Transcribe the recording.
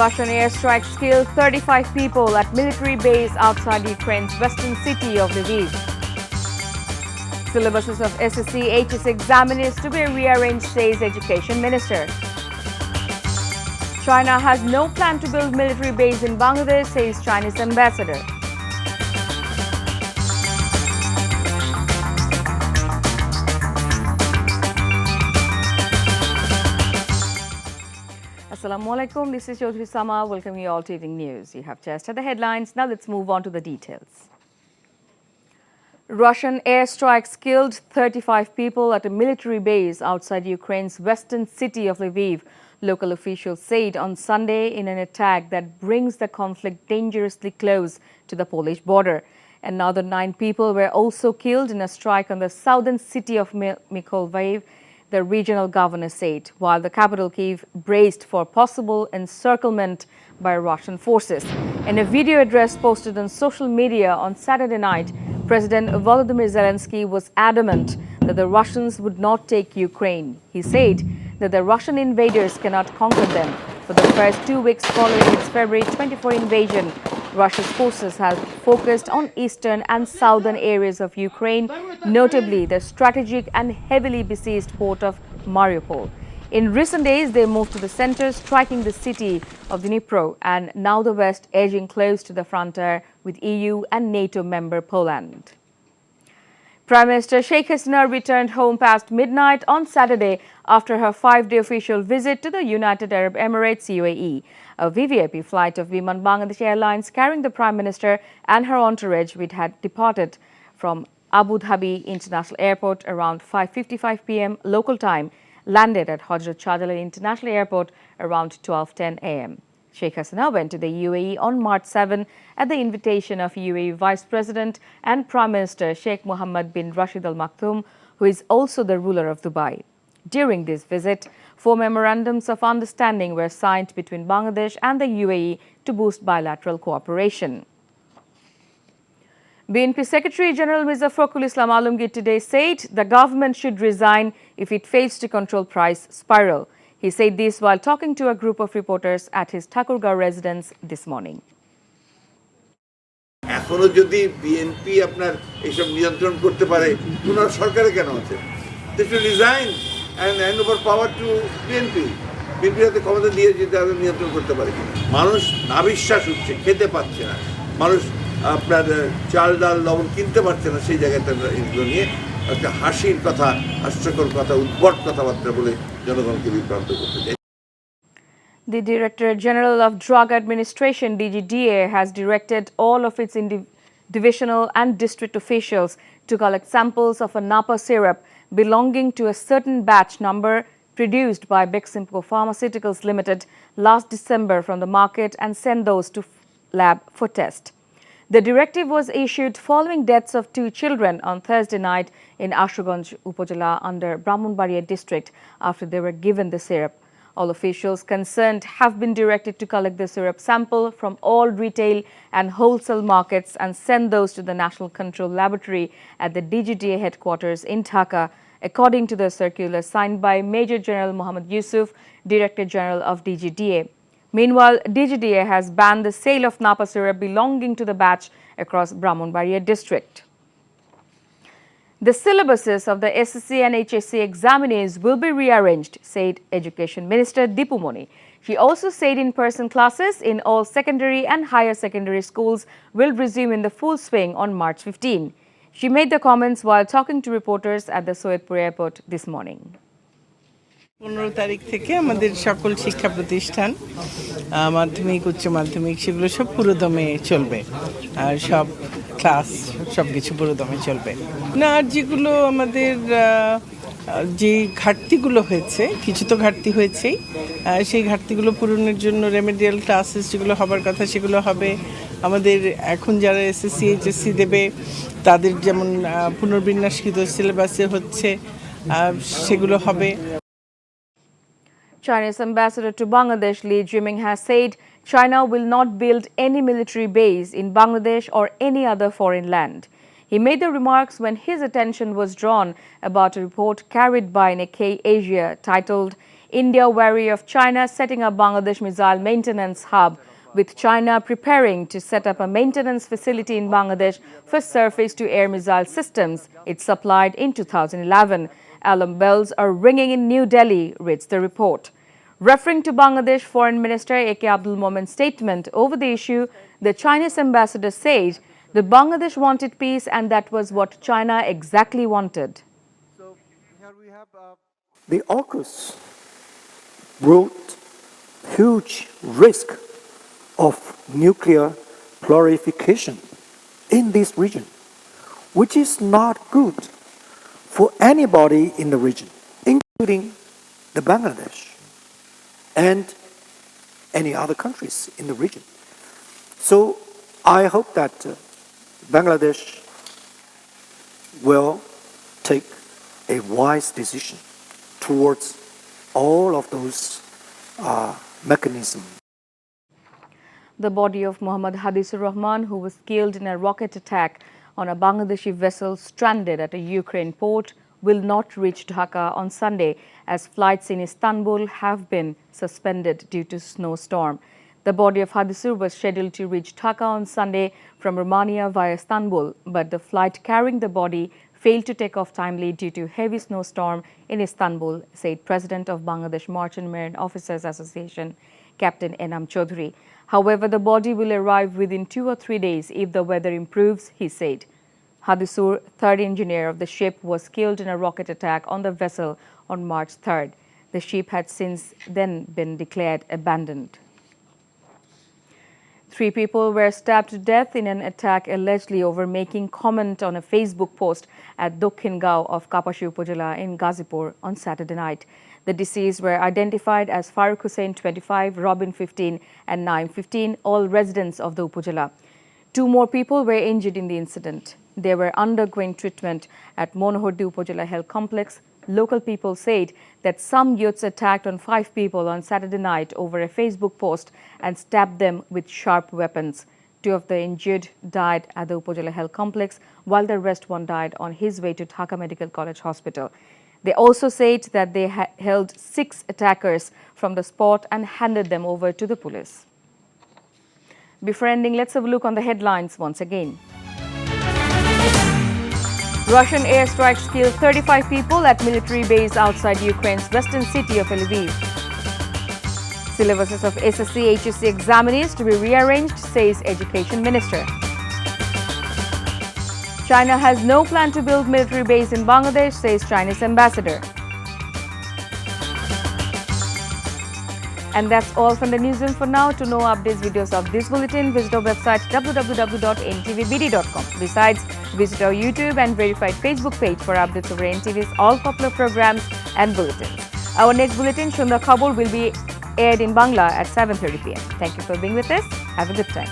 Russian airstrikes killed 35 people at military base outside Ukraine's western city of Lviv. Syllabuses of SSC, HSC examinations to be rearranged, says Education Minister. China has no plan to build military base in Bangladesh, says Chinese ambassador. Assalamu alaikum, this is Chaudhry Sama. Welcome you all to Evening News. You have just had the headlines. Now let's move on to the details. Russian airstrikes killed 35 people at a military base outside Ukraine's western city of Lviv, local officials said on Sunday, in an attack that brings the conflict dangerously close to the Polish border. Another 9 people were also killed in a strike on the southern city of Mykolaiv, the regional governor said, while the capital Kyiv braced for possible encirclement by Russian forces. In a video address posted on social media on Saturday night, President Volodymyr Zelensky was adamant that the Russians would not take Ukraine. He said that the Russian invaders cannot conquer them. For the first 2 weeks following its February 24 invasion, Russia's forces have focused on eastern and southern areas of Ukraine, notably the strategic and heavily besieged port of Mariupol. In recent days, they moved to the center, striking the city of Dnipro, and now the west, edging close to the frontier with EU and NATO member Poland. Prime Minister Sheikh Hasina returned home past midnight on Saturday after her 5-day official visit to the United Arab Emirates, UAE. A VVIP flight of Biman Bangladesh Airlines carrying the Prime Minister and her entourage, which had departed from Abu Dhabi International Airport around 5:55 p.m. local time, landed at Hazrat Shahjalal International Airport around 12:10 a.m. Sheikh Hasina went to the UAE on March 7 at the invitation of UAE Vice President and Prime Minister Sheikh Mohammad bin Rashid Al Maktoum, who is also the ruler of Dubai. During this visit, 4 memorandums of understanding were signed between Bangladesh and the UAE to boost bilateral cooperation. BNP Secretary General Mirza Fakhrul Islam Alamgir today said the government should resign if it fails to control price spiral. He said this while talking to a group of reporters at his Thakurgaon residence this morning. এখনো যদি BNP আপনার এইসব নিয়ন্ত্রণ করতে পারে, পুনর সরকারে কেন আছে? They should resign and hand over power to BNP. BNP হাতে ক্ষমতা দিয়ে যদি তাদের নিয়ন্ত্রণ করতে পারে। মানুষ নাভিশ্বাস উঠছে, খেতে পাচ্ছে না। মানুষ আপনার চাল ডাল লবণ কিনতে পারছে না, সেই জায়গায় তারা এগুলো নিয়ে একটা হাসির কথা, হাস্যকর কথা, উদ্ভট কথাবার্তা বলে জনগণকে বিভ্রান্ত করতে চায়। The Director General of Drug Administration, DGDA, has directed all of its divisional and district officials to collect samples of a Napa syrup belonging to a certain batch number produced by Beximco Pharmaceuticals Limited last December from the market and send those to lab for test. The directive was issued following deaths of 2 children on Thursday night in Ashuganj Upojila under Brahmanbaria district after they were given the syrup. All officials concerned have been directed to collect the syrup sample from all retail and wholesale markets and send those to the National Control Laboratory at the DGDA headquarters in Dhaka, according to the circular signed by Major General Mohammad Yusuf, Director General of DGDA. Meanwhile, DGDA has banned the sale of Napa syrup belonging to the batch across Brahmanbaria district. The syllabuses of the SSC and HSC examinees will be rearranged, said Education Minister Dipu Moni. She also said in-person classes in all secondary and higher secondary schools will resume in the full swing on March 15. She made the comments while talking to reporters at the Soyedpur airport this morning. 15 তারিখ থেকে আমাদের সকল শিক্ষা প্রতিষ্ঠান মাধ্যমিক উচ্চ মাধ্যমিক সেগুলো সব পুরোদমে চলবে আর সব ক্লাস সবকিছু পুরোদমে চলবে না। আর যেগুলো আমাদের যে ঘাটতিগুলো হয়েছে, কিছু তো ঘাটতি হয়েছেই, সেই ঘাটতিগুলো পূরণের জন্য রেমেডিয়াল ক্লাসেস যেগুলো হবার কথা সেগুলো হবে। আমাদের এখন যারা এসএসসি এইচএসসি দেবে তাদের যেমন পুনর্বিন্যাসকৃত সিলেবাসে হচ্ছে সেগুলো হবে। China's ambassador to Bangladesh, Li Jiming, has said China will not build any military base in Bangladesh or any other foreign land. He made the remarks when his attention was drawn about a report carried by Nikkei Asia titled India wary of China setting up Bangladesh missile maintenance hub, with China preparing to set up a maintenance facility in Bangladesh for surface-to-air missile systems it supplied in 2011. Alarm bells are ringing in New Delhi, reads the report. Referring to Bangladesh Foreign Minister A.K. Abdul Momen's statement over the issue, the Chinese ambassador said that Bangladesh wanted peace and that was what China exactly wanted. So here we have the AUKUS brought huge risk of nuclear proliferation in this region, which is not good for anybody in the region, including the Bangladesh and any other countries in the region. So I hope that Bangladesh will take a wise decision towards all of those mechanisms. The body of Mohammad Hadithur Rahman, who was killed in a rocket attack on a Bangladeshi vessel stranded at a Ukraine port, will not reach Dhaka on Sunday, as flights in Istanbul have been suspended due to snowstorm. The body of Hadithur was scheduled to reach Dhaka on Sunday from Romania via Istanbul, but the flight carrying the body failed to take off timely due to heavy snowstorm in Istanbul, said President of Bangladesh Merchant Marine Officers Association, Captain Enam Chaudhary. However, the body will arrive within 2 or 3 days if the weather improves, he said. Hadithur, third engineer of the ship, was killed in a rocket attack on the vessel on March 3rd. The ship had since then been declared abandoned. 3 people were stabbed to death in an attack allegedly over making comment on a Facebook post at Dokhin Gao of Kapashi Upazila in Gazipur on Saturday night. The deceased were identified as Farooq Hussain, 25, Robin, 15 and Naim, 15, all residents of the Upazila. 2 more people were injured in the incident. They were undergoing treatment at Monohordi Upazila Health Complex. Local people said that some youths attacked on 5 people on Saturday night over a Facebook post and stabbed them with sharp weapons. 2 of the injured died at the Upazila Health Complex, while the rest one died on his way to Dhaka Medical College Hospital. They also said that they held 6 attackers from the spot and handed them over to the police. Before ending, let's have a look on the headlines once again. Russian airstrikes killed 35 people at military base outside Ukraine's western city of Lviv. Syllabuses of SSC HSC examinees to be rearranged, says Education Minister. China has no plan to build military base in Bangladesh, says Chinese ambassador. And that's all from the newsroom for now. To know updates, videos of this bulletin, visit our website www.ntvbd.com. Besides, visit our YouTube and verified Facebook page for updates over NTV's all popular programs and bulletins. Our next bulletin, Shundar Khabor, will be aired in Bangla at 7:30 p.m. Thank you for being with us. Have a good time.